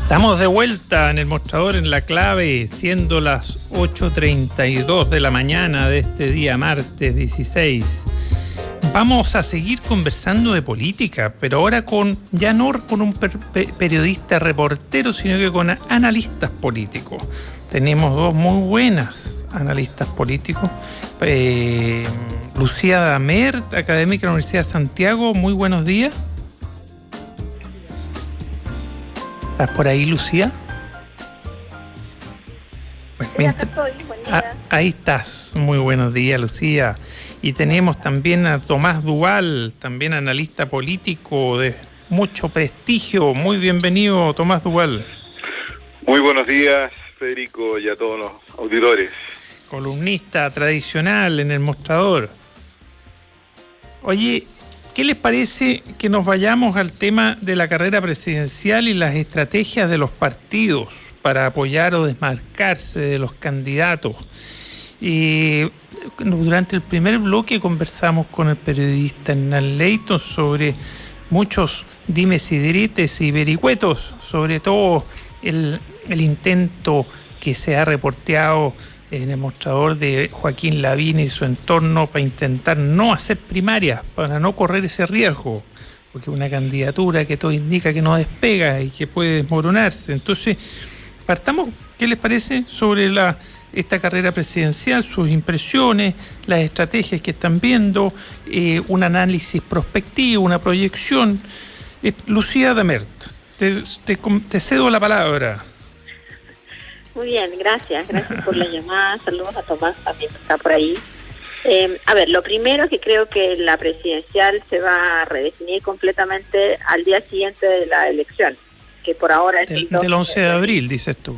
Estamos de vuelta en el mostrador en La Clave, siendo las 8:32 de la mañana de este día martes 16. Vamos a seguir conversando de política, pero ahora ya no con un periodista reportero, sino que con analistas políticos. Tenemos dos muy buenas analistas políticos. Lucía Damert, académica de la Universidad de Santiago, muy buenos días. ¿Estás por ahí, Lucía? Pues estoy. Buen día. Ahí estás. Muy buenos días, Lucía. Y tenemos también a Tomás Duval, también analista político de mucho prestigio. Muy bienvenido, Tomás Duval. Muy buenos días, Federico, y a todos los auditores. Columnista tradicional en el mostrador. Oye, ¿qué les parece que nos vayamos al tema de la carrera presidencial y las estrategias de los partidos para apoyar o desmarcarse de los candidatos? Durante el primer bloque conversamos con el periodista Hernán Leyton sobre muchos dimes y diretes y vericuetos, sobre todo el intento que se ha reporteado en el mostrador de Joaquín Lavín y su entorno para intentar no hacer primarias, para no correr ese riesgo, porque una candidatura que todo indica que no despega y que puede desmoronarse. Entonces, partamos, ¿qué les parece sobre esta carrera presidencial, sus impresiones, las estrategias que están viendo, un análisis prospectivo, una proyección? Lucía Damert, te cedo la palabra. Muy bien, gracias por la llamada. Saludos a Tomás también, que está por ahí. A ver, lo primero es que creo que la presidencial se va a redefinir completamente al día siguiente de la elección, que por ahora es del 11 de abril, dices tú.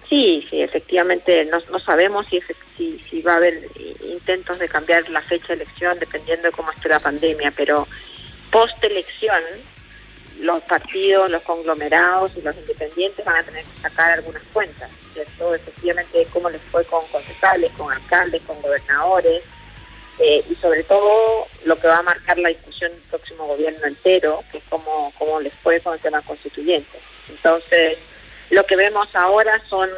Sí, efectivamente, no sabemos si va a haber intentos de cambiar la fecha de elección dependiendo de cómo esté la pandemia, pero post-elección los partidos, los conglomerados y los independientes van a tener que sacar algunas cuentas, ¿cierto? Efectivamente, cómo les fue con concejales, con alcaldes, con gobernadores, y sobre todo lo que va a marcar la discusión del próximo gobierno entero, que es cómo les fue con el tema constituyente. Entonces, lo que vemos ahora son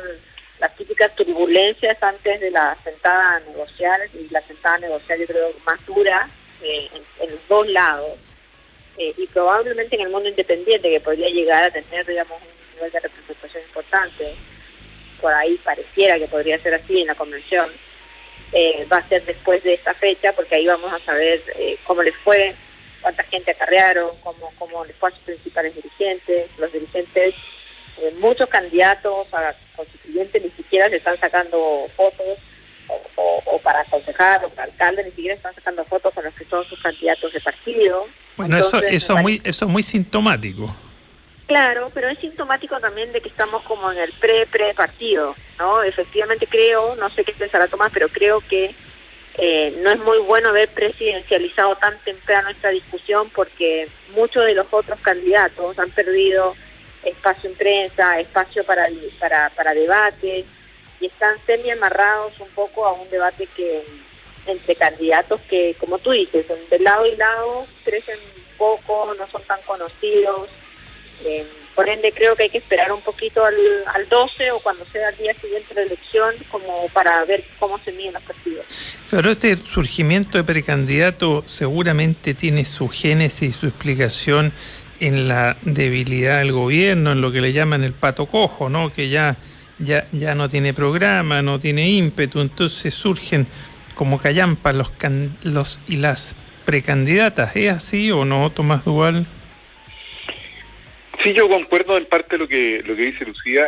las típicas turbulencias antes de la sentada a negociar, y la sentada a negociar yo creo más dura en los dos lados. Y probablemente en el mundo independiente, que podría llegar a tener, digamos, un nivel de representación importante, por ahí pareciera que podría ser así en la convención, va a ser después de esta fecha, porque ahí vamos a saber cómo les fue, cuánta gente acarrearon, cómo les fue a sus principales dirigentes. Los dirigentes, muchos candidatos a constituyentes ni siquiera se están sacando fotos, o para concejal o para alcalde, ni siquiera están sacando fotos con los que son sus candidatos de partido. Bueno, entonces, eso es muy sintomático. Claro, pero es sintomático también de que estamos como en el pre-partido, ¿no? Efectivamente creo, no sé qué pensará Tomás, pero creo que no es muy bueno haber presidencializado tan temprano esta discusión, porque muchos de los otros candidatos han perdido espacio en prensa, espacio para debates, y están semi-amarrados un poco a un debate que entre candidatos que, como tú dices, de lado y lado crecen poco, no son tan conocidos. Por ende, creo que hay que esperar un poquito al 12 o cuando sea el día siguiente de la elección, como para ver cómo se miden los partidos. Pero este surgimiento de precandidato seguramente tiene su génesis y su explicación en la debilidad del gobierno, en lo que le llaman el pato cojo, ¿no? Que ya no tiene programa, no tiene ímpetu, entonces surgen como callampas los y las precandidatas. ¿Es así o no, Tomás Duval? Sí, yo concuerdo en parte lo que dice Lucía.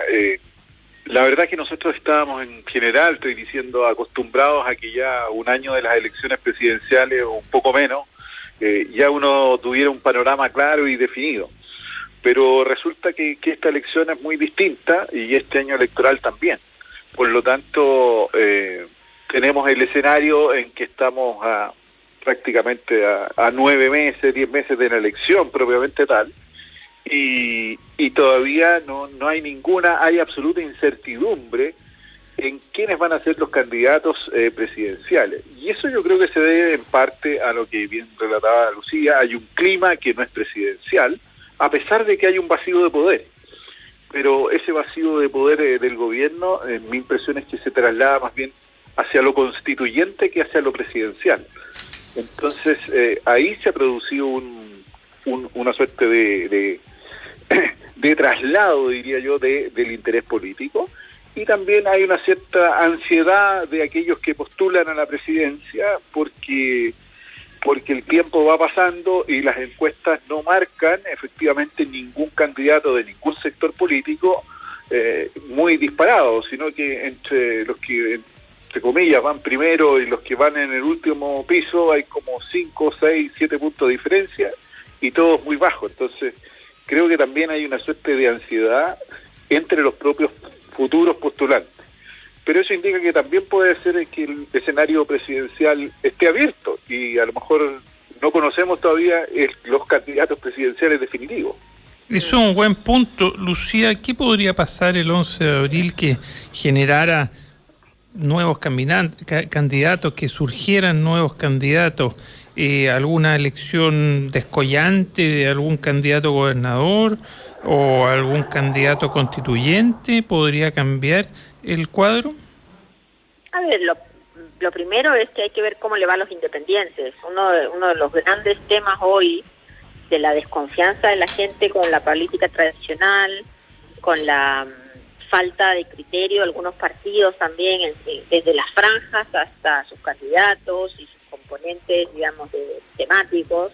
La verdad es que nosotros estábamos en general, estoy diciendo, acostumbrados a que ya un año de las elecciones presidenciales o un poco menos, ya uno tuviera un panorama claro y definido. Pero resulta que esta elección es muy distinta y este año electoral también. Por lo tanto, tenemos el escenario en que estamos prácticamente a 9 meses, 10 meses de la elección propiamente tal, y todavía no hay absoluta incertidumbre en quiénes van a ser los candidatos presidenciales. Y eso yo creo que se debe en parte a lo que bien relataba Lucía. Hay un clima que no es presidencial, a pesar de que hay un vacío de poder. pero ese vacío de poder del gobierno, mi impresión es que se traslada más bien hacia lo constituyente que hacia lo presidencial. Entonces, ahí se ha producido una suerte de traslado, diría yo, del interés político, y también hay una cierta ansiedad de aquellos que postulan a la presidencia porque el tiempo va pasando y las encuestas no marcan efectivamente ningún candidato de ningún sector político muy disparado, sino que entre los que, entre comillas, van primero y los que van en el último piso hay como 5, 6, 7 puntos de diferencia y todos muy bajos. Entonces creo que también hay una suerte de ansiedad entre los propios futuros postulantes. Pero eso indica que también puede ser que el escenario presidencial esté abierto y a lo mejor no conocemos todavía los candidatos presidenciales definitivos. Eso es un buen punto. Lucía, ¿qué podría pasar el 11 de abril que generara nuevos candidatos, que surgieran nuevos candidatos? ¿Alguna elección descollante de algún candidato gobernador o algún candidato constituyente? ¿Podría cambiar el cuadro? A ver, lo primero es que hay que ver cómo le va a los independientes. Uno de los grandes temas hoy de la desconfianza de la gente con la política tradicional, con la falta de criterio de algunos partidos también, desde las franjas hasta sus candidatos y sus componentes, digamos, temáticos,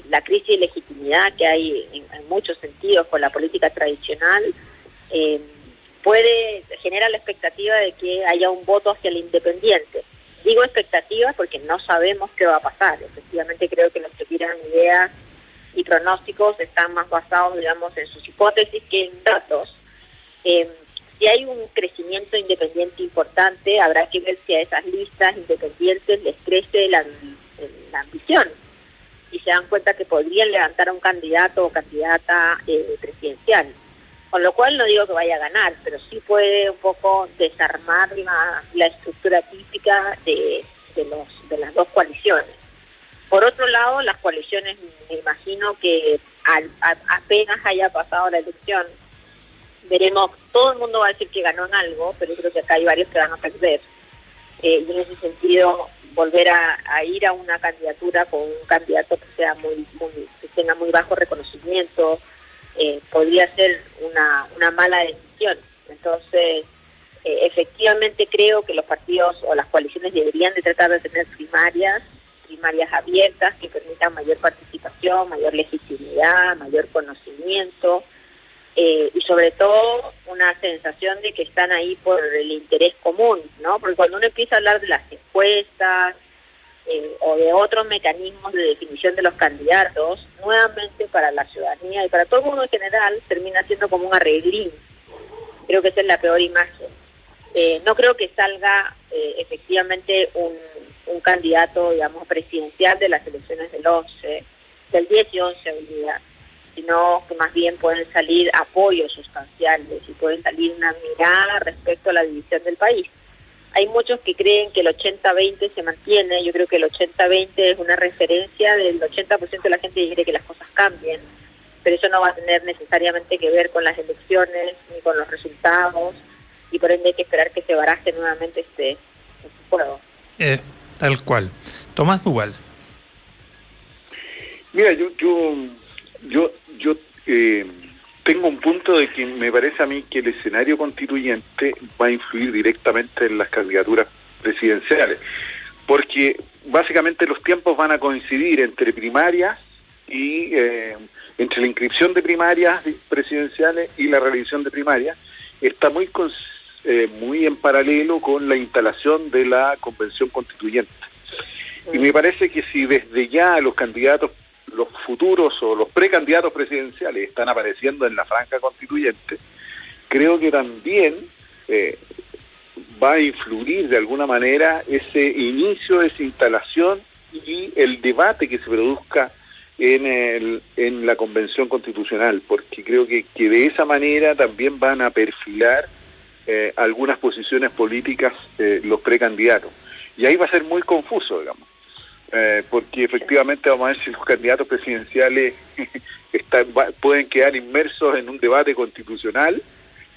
la crisis de legitimidad que hay en muchos sentidos con la política tradicional, genera la expectativa de que haya un voto hacia el independiente. Digo expectativa porque no sabemos qué va a pasar. Efectivamente creo que los que tiran ideas y pronósticos están más basados, digamos, en sus hipótesis que en datos. Si hay un crecimiento independiente importante, habrá que ver si a esas listas independientes les crece la ambición y se dan cuenta que podrían levantar a un candidato o candidata presidencial. Con lo cual no digo que vaya a ganar, pero sí puede un poco desarmar la estructura típica de las dos coaliciones. Por otro lado, las coaliciones, me imagino que apenas haya pasado la elección, veremos, todo el mundo va a decir que ganó en algo, pero yo creo que acá hay varios que van a perder. Y en ese sentido, volver a ir a una candidatura con un candidato que sea que tenga muy bajo reconocimiento, podría ser una mala decisión. Entonces, efectivamente creo que los partidos o las coaliciones deberían de tratar de tener primarias abiertas que permitan mayor participación, mayor legitimidad, mayor conocimiento, y sobre todo una sensación de que están ahí por el interés común, ¿no? Porque cuando uno empieza a hablar de las encuestas o de otros mecanismos de definición de los candidatos, nuevamente para la ciudadanía y para todo el mundo en general termina siendo como un arreglín. Creo que esa es la peor imagen. No creo que salga efectivamente un candidato, digamos, presidencial de las elecciones del 10 y 11 hoy día, sino que más bien pueden salir apoyos sustanciales y pueden salir una mirada respecto a la división del país. Hay muchos que creen que el 80-20 se mantiene. Yo creo que el 80-20 es una referencia del 80% de la gente que quiere que las cosas cambien, pero eso no va a tener necesariamente que ver con las elecciones ni con los resultados, y por ende hay que esperar que se baraje nuevamente este juego. Tal cual. Tomás Duval. Mira, yo tengo un punto de que me parece a mí que el escenario constituyente va a influir directamente en las candidaturas presidenciales, porque básicamente los tiempos van a coincidir entre primarias y entre la inscripción de primarias presidenciales y la realización de primarias. Está muy en paralelo con la instalación de la convención constituyente. Y me parece que si desde ya los candidatos, los futuros o los precandidatos presidenciales están apareciendo en la franja constituyente, creo que también va a influir de alguna manera ese inicio, esa instalación y el debate que se produzca en la convención constitucional, porque creo que de esa manera también van a perfilar algunas posiciones políticas los precandidatos. Y ahí va a ser muy confuso, digamos. Porque efectivamente vamos a ver si los candidatos presidenciales pueden quedar inmersos en un debate constitucional,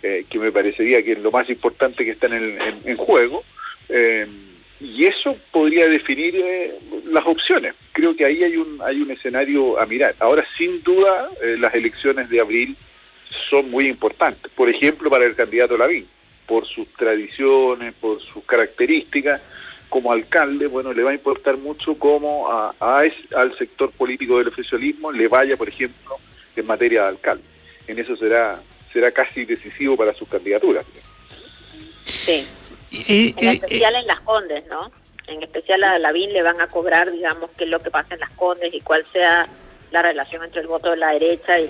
que me parecería que es lo más importante que está en juego, y eso podría definir las opciones. Creo que ahí hay un escenario a mirar. Ahora, sin duda, las elecciones de abril son muy importantes. Por ejemplo, para el candidato Lavín, por sus tradiciones, por sus características, como alcalde, bueno, le va a importar mucho cómo al sector político del oficialismo le vaya, por ejemplo, en materia de alcalde. En eso será casi decisivo para sus candidaturas. Sí. En especial en Las Condes, ¿no? En especial a Lavín le van a cobrar, digamos, qué es lo que pasa en Las Condes y cuál sea la relación entre el voto de la derecha y el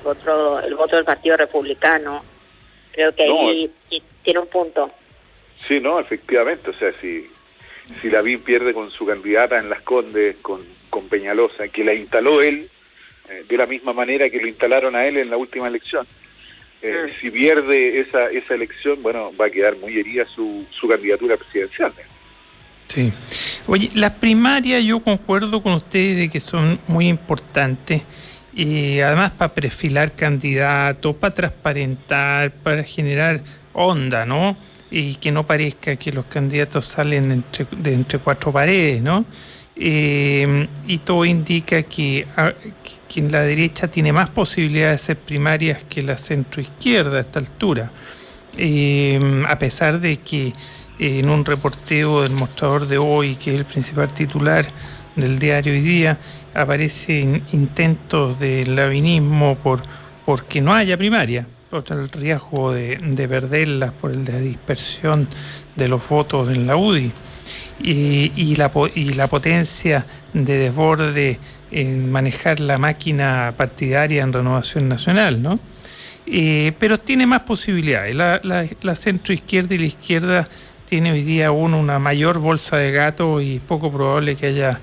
voto del Partido Republicano. Creo que ahí tiene un punto. Sí, no, efectivamente. O sea, si Lavín pierde con su candidata en Las Condes, con Peñalosa, que la instaló él, de la misma manera que lo instalaron a él en la última elección, si pierde esa elección, bueno, va a quedar muy herida su candidatura presidencial. Sí. Oye, las primarias yo concuerdo con ustedes de que son muy importantes, y además para perfilar candidatos, para transparentar, para generar onda, ¿no? Y que no parezca que los candidatos salen entre cuatro paredes, ¿no? Y todo indica que la derecha tiene más posibilidades de hacer primarias que la centroizquierda a esta altura, a pesar de que en un reporteo del Mostrador de hoy, que es el principal titular del diario Hoy Día, aparecen intentos del lavinismo porque no haya primaria, por el riesgo de perderlas, por la dispersión de los votos en la UDI y la potencia de desborde en manejar la máquina partidaria en Renovación Nacional, ¿no? Pero tiene más posibilidades. La centroizquierda y la izquierda tiene hoy día una mayor bolsa de gato y es poco probable que haya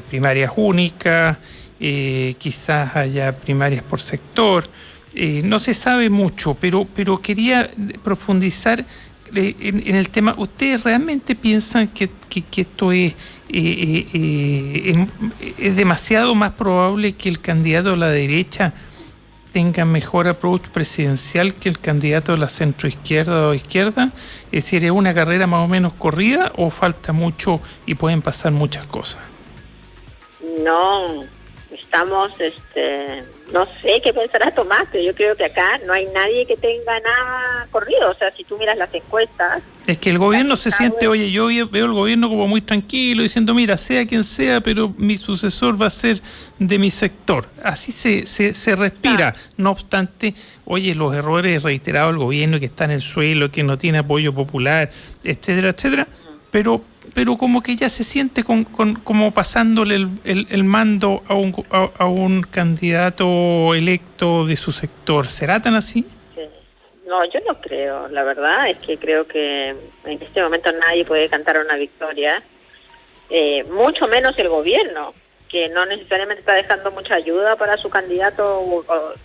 primarias únicas, quizás haya primarias por sector. No se sabe mucho, pero quería profundizar en el tema. ¿Ustedes realmente piensan que esto es demasiado más probable que el candidato de la derecha tenga mejor approach presidencial que el candidato de la centroizquierda o izquierda? Es decir, ¿es una carrera más o menos corrida o falta mucho y pueden pasar muchas cosas? No, estamos, no sé qué pensará Tomás, pero yo creo que acá no hay nadie que tenga nada corrido. O sea, si tú miras las encuestas... Es que el gobierno se siente, oye, yo veo el gobierno como muy tranquilo, diciendo, mira, sea quien sea, pero mi sucesor va a ser de mi sector. Así se respira. No obstante, oye, los errores reiterados del gobierno, que está en el suelo, que no tiene apoyo popular, etcétera, etcétera, pero como que ya se siente como pasándole el mando a un candidato electo de su sector. ¿Será tan así? Sí. No, yo no creo. La verdad es que creo que en este momento nadie puede cantar una victoria, mucho menos el gobierno, que no necesariamente está dejando mucha ayuda para su candidato o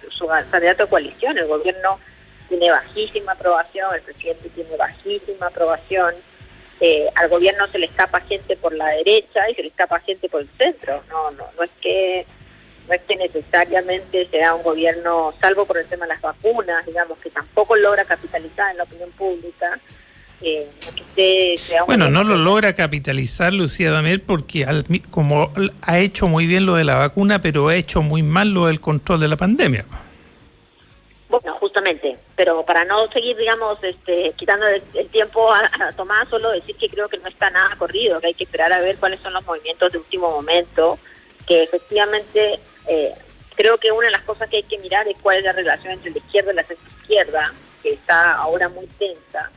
su candidato de coalición. El gobierno tiene bajísima aprobación, el presidente tiene bajísima aprobación. Al gobierno se le escapa gente por la derecha y se le escapa gente por el centro. No es que necesariamente sea un gobierno, salvo por el tema de las vacunas, digamos, que tampoco logra capitalizar en la opinión pública. Bueno, no lo logra capitalizar Lucía Damer porque como ha hecho muy bien lo de la vacuna, pero ha hecho muy mal lo del control de la pandemia. Bueno, justamente, pero para no seguir, digamos, quitando el tiempo a Tomás, solo decir que creo que no está nada corrido, que hay que esperar a ver cuáles son los movimientos de último momento, que efectivamente creo que una de las cosas que hay que mirar es cuál es la relación entre la izquierda y la centroizquierda, que está ahora muy tensa,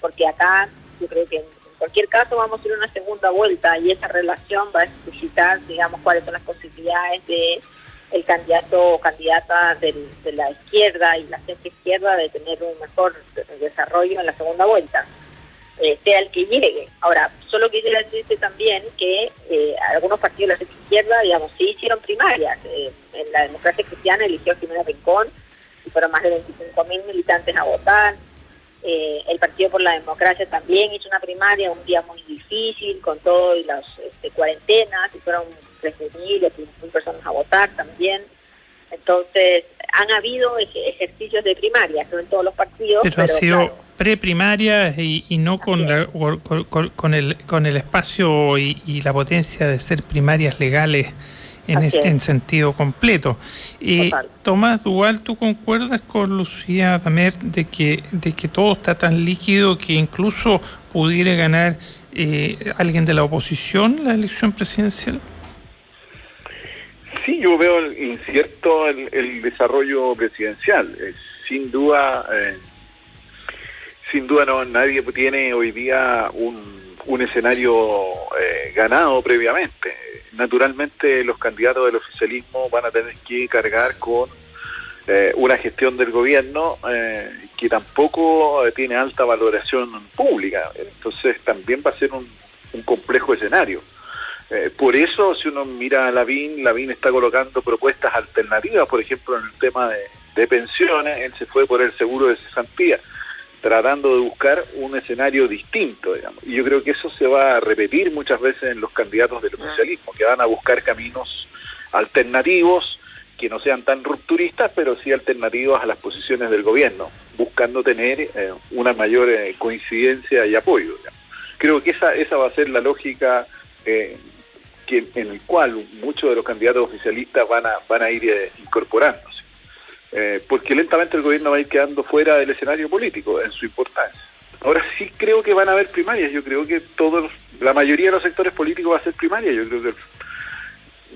porque acá yo creo que en cualquier caso vamos a ir a una segunda vuelta y esa relación va a explicitar, digamos, cuáles son las posibilidades de el candidato o candidata de la izquierda y la centroizquierda de tener un mejor desarrollo en la segunda vuelta, sea el que llegue. Ahora, solo quisiera decirte también que algunos partidos de la centroizquierda, digamos, sí hicieron primarias. En la Democracia Cristiana eligió a Jimena Rincón y fueron más de 25.000 militantes a votar. El Partido por la Democracia también hizo una primaria, un día muy difícil, con todo y las cuarentenas, y fueron 13.000 o 15.000 personas a votar también. Entonces, han habido ejercicios de primarias, no en todos los partidos. Pero han sido claro, preprimarias y no con el espacio y la potencia de ser primarias legales en sentido completo. Tomás Duval, ¿tú concuerdas con Lucía Damer de que todo está tan líquido que incluso pudiera ganar alguien de la oposición la elección presidencial? Sí, yo veo incierto el desarrollo presidencial. Sin duda no, nadie tiene hoy día un escenario ganado previamente. Naturalmente los candidatos del oficialismo van a tener que cargar con una gestión del gobierno que tampoco tiene alta valoración pública. Entonces también va a ser un complejo escenario. Por eso, si uno mira a Lavín está colocando propuestas alternativas, por ejemplo, en el tema de pensiones. Él se fue por el seguro de cesantía, tratando de buscar un escenario distinto, digamos. Y yo creo que eso se va a repetir muchas veces en los candidatos del oficialismo, que van a buscar caminos alternativos, que no sean tan rupturistas, pero sí alternativas a las posiciones del gobierno, buscando tener una mayor coincidencia y apoyo, digamos. Creo que esa va a ser la lógica en el cual muchos de los candidatos oficialistas van a ir incorporándose. Porque lentamente el gobierno va a ir quedando fuera del escenario político en su importancia. Ahora sí creo que van a haber primarias. Yo creo que la mayoría de los sectores políticos va a ser primaria. Yo creo que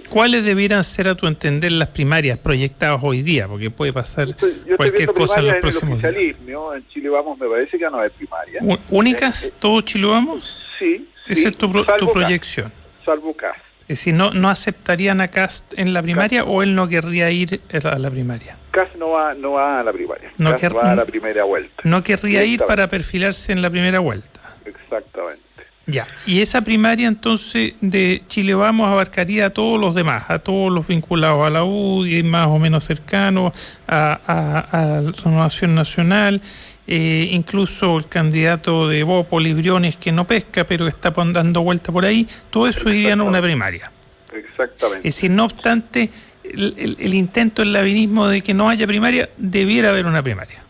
¿cuáles debieran ser, a tu entender, las primarias proyectadas hoy día? Porque puede pasar cualquier cosa en los próximos días. En Chile Vamos me parece que van a haber primarias. ¿Únicas? ¿Todo Chile Vamos? Sí. Esa es tu proyección. Salvo Kast. Es decir, ¿no aceptarían a Kast en la primaria o él no querría ir a la primaria? Kast no va a la primaria. Kast va a la primera vuelta. No querría ir para perfilarse en la primera vuelta. Exactamente. Ya, y esa primaria entonces de Chile Vamos abarcaría a todos los demás, a todos los vinculados a la UDI, más o menos cercanos, a Renovación Nacional, incluso el candidato de Bópoli, Briones, que no pesca, pero está dando vuelta por ahí, todo eso iría a una primaria. Exactamente. Es decir, no obstante, el intento del lavinismo de que no haya primaria, debiera haber una primaria.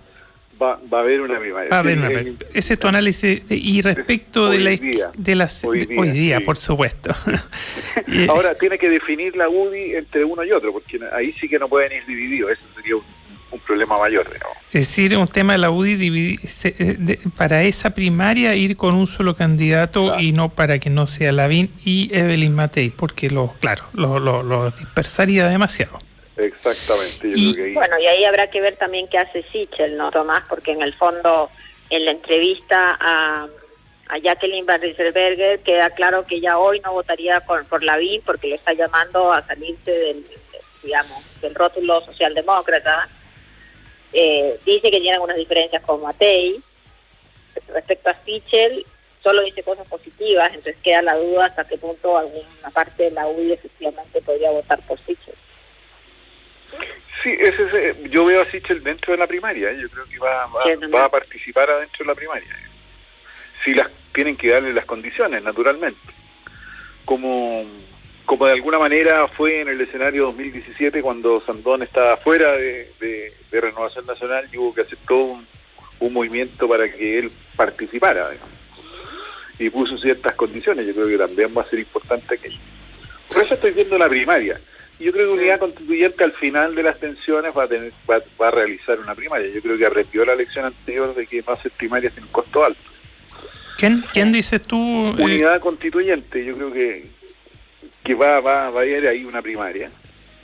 Va a haber una primaria. Va a haber una primaria. Ese es tu análisis. Y respecto hoy día, por supuesto. Ahora tiene que definir la UDI entre uno y otro, porque ahí sí que no pueden ir divididos. Eso sería un problema mayor, digamos. Es decir, un tema de la UDI para esa primaria ir con un solo candidato, claro, y no para que no sea Lavín y Evelyn Matei, porque lo dispersaría demasiado. Exactamente. Bueno, y ahí habrá que ver también qué hace Sichel, ¿no, Tomás? Porque en el fondo, en la entrevista a Jacqueline Van Rieselbergher queda claro que ella hoy no votaría por Lavín porque le está llamando a salirse del rótulo socialdemócrata. Dice que tiene algunas diferencias con Matei. Respecto a Sichel, solo dice cosas positivas, entonces queda la duda hasta qué punto alguna parte de la UDI efectivamente podría votar por Sichel. Sí, yo veo a Sichel dentro de la primaria. Yo creo que va a participar adentro de la primaria. Sí, tienen que darle las condiciones, naturalmente. Como de alguna manera fue en el escenario 2017, cuando Sandón estaba fuera de Renovación Nacional y hubo que hacer todo un movimiento para que él participara, digamos, y puso ciertas condiciones. Yo creo que también va a ser importante aquello. Por eso estoy viendo la primaria. Yo creo que Unidad Constituyente al final de las tensiones va a realizar una primaria. Yo creo que arrepintió la elección anterior de que va a ser primaria sin costo alto. ¿Quién dices tú? Unidad Constituyente. Yo creo que va a ir ahí una primaria.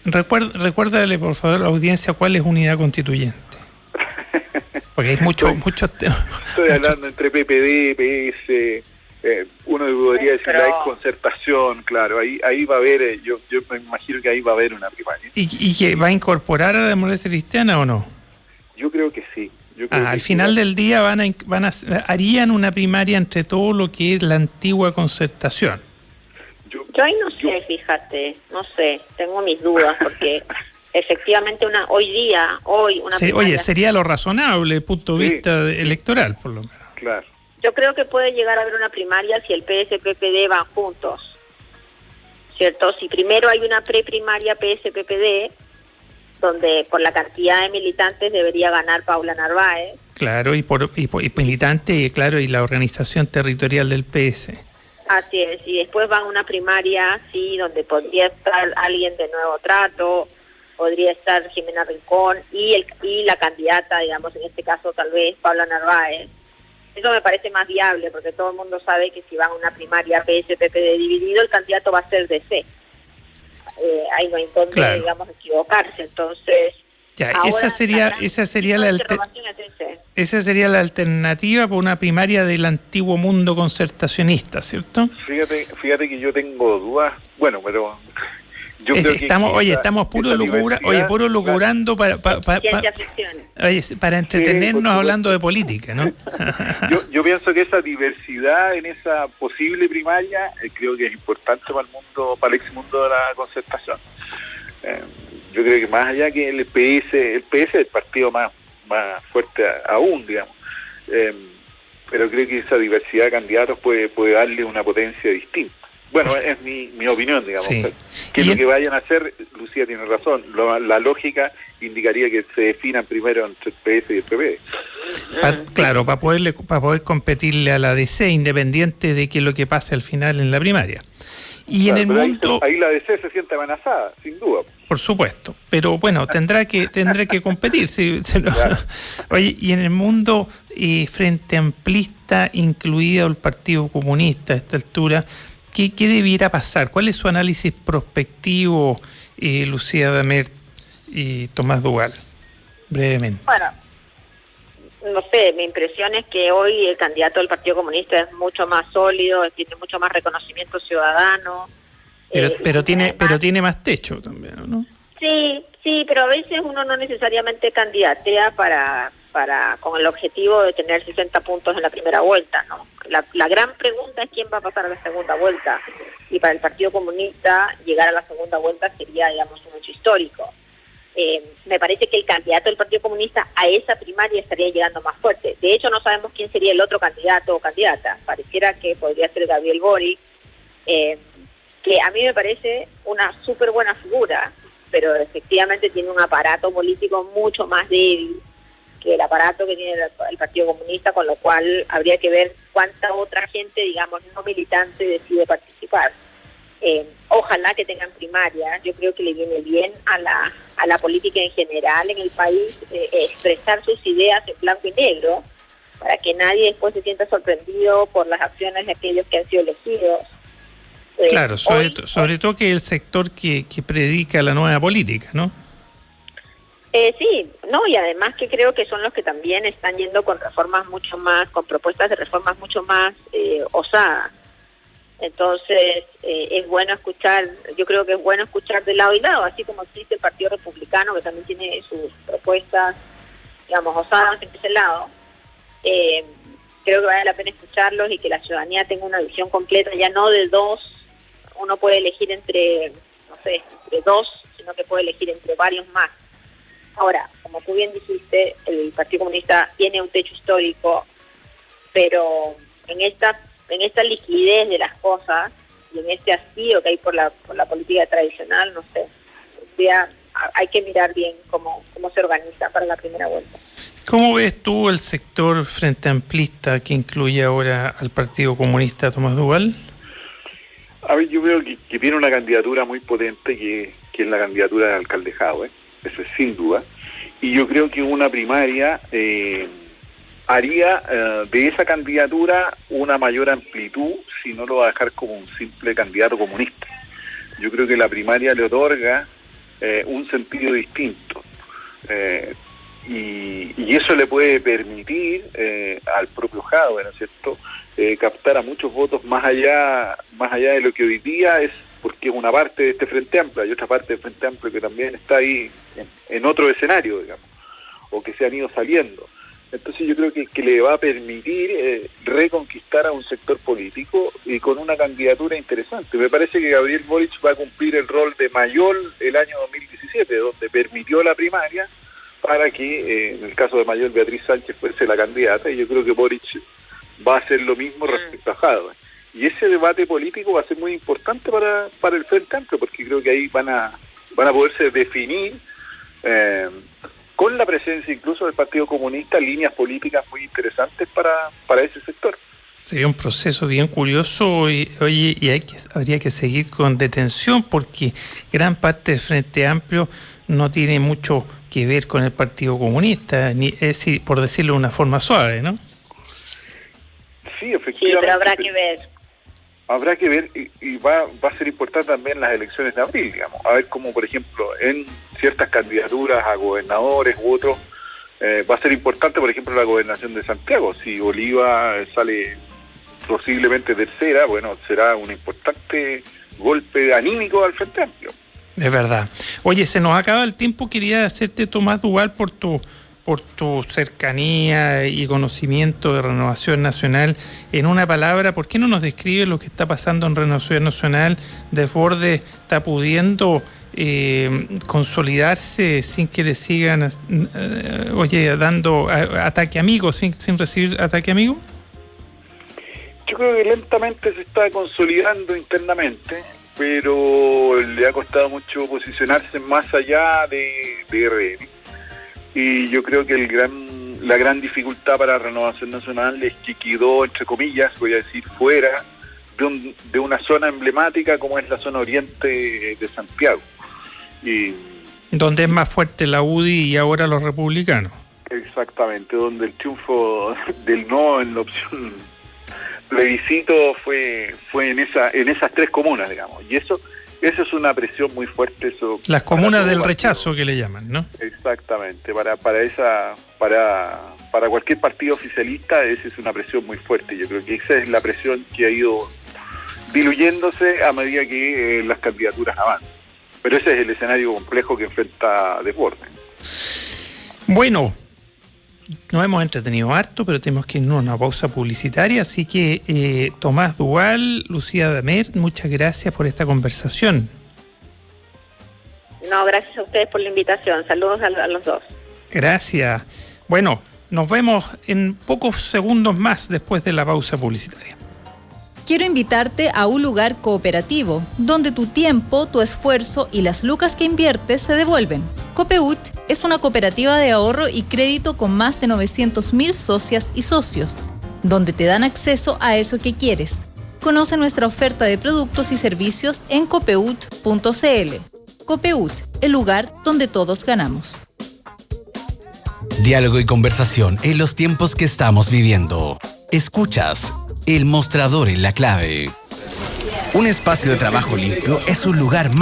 Recuérdale, por favor, a la audiencia cuál es Unidad Constituyente. Porque hay muchos temas. Estoy hablando entre PPD, PS... uno podría decir la concertación, claro, ahí va a haber, yo me imagino que ahí va a haber una primaria. ¿Y que va a incorporar a la democracia cristiana o no? Yo creo que sí. Al final del día harían una primaria entre todo lo que es la antigua concertación. Yo ahí no sé, fíjate, no sé, tengo mis dudas porque efectivamente hoy una primaria... Oye, sería lo razonable desde el punto de vista electoral, por lo menos. Claro. Yo creo que puede llegar a haber una primaria si el PS-PPD van juntos, ¿cierto? Si primero hay una preprimaria PS-PPD donde por la cantidad de militantes debería ganar Paula Narváez. Claro, y militante, claro, y la organización territorial del PS. Así es, y después van a una primaria, sí, donde podría estar alguien de Nuevo Trato, podría estar Jimena Rincón y la candidata, digamos, en este caso tal vez Paula Narváez. Eso me parece más viable, porque todo el mundo sabe que si van a una primaria PS-PPD dividido, el candidato va a ser DC. Ahí no hay donde, claro, digamos, equivocarse. Entonces, ya, esa sería la alternativa por una primaria del antiguo mundo concertacionista, ¿cierto? Fíjate que yo tengo dudas. Bueno, pero yo creo estamos puro lucubrando para entretenernos, sí, hablando de política, ¿no? yo pienso que esa diversidad en esa posible primaria creo que es importante para el ex mundo de la concertación. Yo creo que más allá que el PS es el partido más fuerte aún, digamos, pero creo que esa diversidad de candidatos puede darle una potencia distinta. Bueno, es mi opinión, digamos. Sí. Que lo que vayan a hacer, Lucía tiene razón, la lógica indicaría que se definan primero entre el PS y el PP. Claro, para poder competirle a la DC, independiente de qué es lo que pase al final en la primaria. Y claro, en el mundo ahí la DC se siente amenazada, sin duda. Por supuesto, pero bueno, tendrá que competir. Claro. Oye, y en el mundo frente amplista, incluido el Partido Comunista a esta altura, ¿qué debiera pasar? ¿Cuál es su análisis prospectivo, Lucía Damer y Tomás Duval? Brevemente. Bueno, no sé, mi impresión es que hoy el candidato del Partido Comunista es mucho más sólido, tiene mucho más reconocimiento ciudadano. Pero tiene más techo también, ¿no? Sí, pero a veces uno no necesariamente candidatea con el objetivo de tener 60 puntos en la primera vuelta, ¿no? La gran pregunta es quién va a pasar a la segunda vuelta. Y para el Partido Comunista llegar a la segunda vuelta sería, digamos, un hecho histórico. Me parece que el candidato del Partido Comunista a esa primaria estaría llegando más fuerte. De hecho, no sabemos quién sería el otro candidato o candidata. Pareciera que podría ser Gabriel Boric, que a mí me parece una súper buena figura, pero efectivamente tiene un aparato político mucho más débil que el aparato que tiene el Partido Comunista, con lo cual habría que ver cuánta otra gente, digamos, no militante decide participar. Ojalá que tengan primaria. Yo creo que le viene bien a la política en general en el país expresar sus ideas en blanco y negro, para que nadie después se sienta sorprendido por las acciones de aquellos que han sido elegidos. Claro, sobre todo que el sector que predica la nueva política, ¿no? Sí, no, y además que creo que son los que también están yendo con con propuestas de reformas mucho más osadas. Entonces, es bueno escuchar, yo creo que es bueno escuchar de lado y lado, así como existe el Partido Republicano, que también tiene sus propuestas, digamos, osadas en ese lado. Creo que vale la pena escucharlos y que la ciudadanía tenga una visión completa, ya no de dos, uno puede elegir entre dos, sino que puede elegir entre varios más. Ahora, como tú bien dijiste, el Partido Comunista tiene un techo histórico, pero en esta liquidez de las cosas y en este hastío que hay por la política tradicional, no sé, hay que mirar bien cómo se organiza para la primera vuelta. ¿Cómo ves tú el sector frente amplista que incluye ahora al Partido Comunista, Tomás Duval? A ver, yo veo que tiene una candidatura muy potente que es la candidatura de alcalde Jadwe, eso es sin duda, y yo creo que una primaria haría de esa candidatura una mayor amplitud si no lo va a dejar como un simple candidato comunista. Yo creo que la primaria le otorga un sentido distinto. Y eso le puede permitir al propio Jadwe, ¿no es cierto?, captar a muchos votos más allá de lo que hoy día es, porque es una parte de este Frente Amplio, hay otra parte del Frente Amplio que también está ahí en otro escenario, digamos, o que se han ido saliendo. Entonces yo creo que le va a permitir reconquistar a un sector político y con una candidatura interesante. Me parece que Gabriel Boric va a cumplir el rol de Mayol el año 2017, donde permitió la primaria para que, en el caso de Mayol, Beatriz Sánchez fuese la candidata, y yo creo que Boric va a hacer lo mismo respecto a Jadwe. Y ese debate político va a ser muy importante para el Frente Amplio, porque creo que ahí van a poderse definir con la presencia incluso del Partido Comunista, líneas políticas muy interesantes para ese sector. Sería un proceso bien curioso y, oye, y habría que seguir con detención porque gran parte del Frente Amplio no tiene mucho que ver con el Partido Comunista, ni es decir, por decirlo de una forma suave, ¿no? Sí, efectivamente. Sí, pero habrá que ver. Habrá que ver y va a ser importante también las elecciones de abril, digamos. A ver cómo, por ejemplo, en ciertas candidaturas a gobernadores u otros, va a ser importante, por ejemplo, la gobernación de Santiago. Si Oliva sale posiblemente tercera, bueno, será un importante golpe anímico al Frente Amplio. Es verdad. Oye, se nos acaba el tiempo. Quería hacerte, Tomás Duval, por tu cercanía y conocimiento de Renovación Nacional. En una palabra, ¿por qué no nos describe lo que está pasando en Renovación Nacional? Desborde está pudiendo consolidarse sin que le sigan dando ataque amigo, sin recibir ataque amigo. Yo creo que lentamente se está consolidando internamente, pero le ha costado mucho posicionarse más allá de RN. Y yo creo que la gran dificultad para Renovación Nacional es que quedó, entre comillas, voy a decir, fuera de una zona emblemática como es la zona oriente de Santiago. Y donde es más fuerte la UDI y ahora los republicanos. Exactamente, donde el triunfo del no en la opción plebiscito fue en esas tres comunas, digamos. Y eso es una presión muy fuerte. Eso las comunas del rechazo que le llaman, ¿no? Exactamente, para cualquier partido oficialista esa es una presión muy fuerte. Yo creo que esa es la presión que ha ido diluyéndose a medida que las candidaturas avanzan. Pero ese es el escenario complejo que enfrenta Desbordes. Bueno, nos hemos entretenido harto, pero tenemos que irnos a una pausa publicitaria, así que Tomás Duval, Lucía Damer, muchas gracias por esta conversación. No, gracias a ustedes por la invitación. Saludos a los dos. Gracias. Bueno, nos vemos en pocos segundos más después de la pausa publicitaria. Quiero invitarte a un lugar cooperativo, donde tu tiempo, tu esfuerzo y las lucas que inviertes se devuelven. Copeut es una cooperativa de ahorro y crédito con más de 900.000 socias y socios, donde te dan acceso a eso que quieres. Conoce nuestra oferta de productos y servicios en copeut.cl. Copeut, el lugar donde todos ganamos. Diálogo y conversación en los tiempos que estamos viviendo. Escuchas El Mostrador en la Clave. Un espacio de trabajo limpio es un lugar más